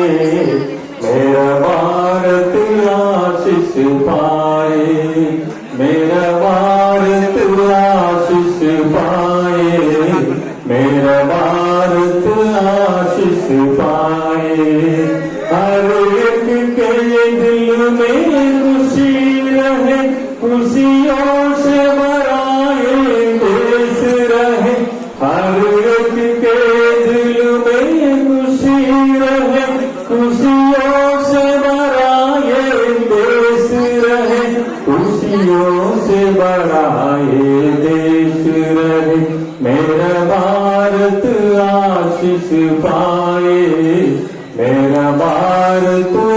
मेरा भारत आशीष पाए, मेरा भारत आशीष पाए, मेरा भारत आशीष पाए। हर एक के दिल में खुशी रहे, खुशियों से भराए देश रहे। हर एक के दिल में खुशी रहे, खुशियों से भराए देश रहे, खुशियों से भराए देश रहे। मेरा भारत आशीष पाए, मेरा भारत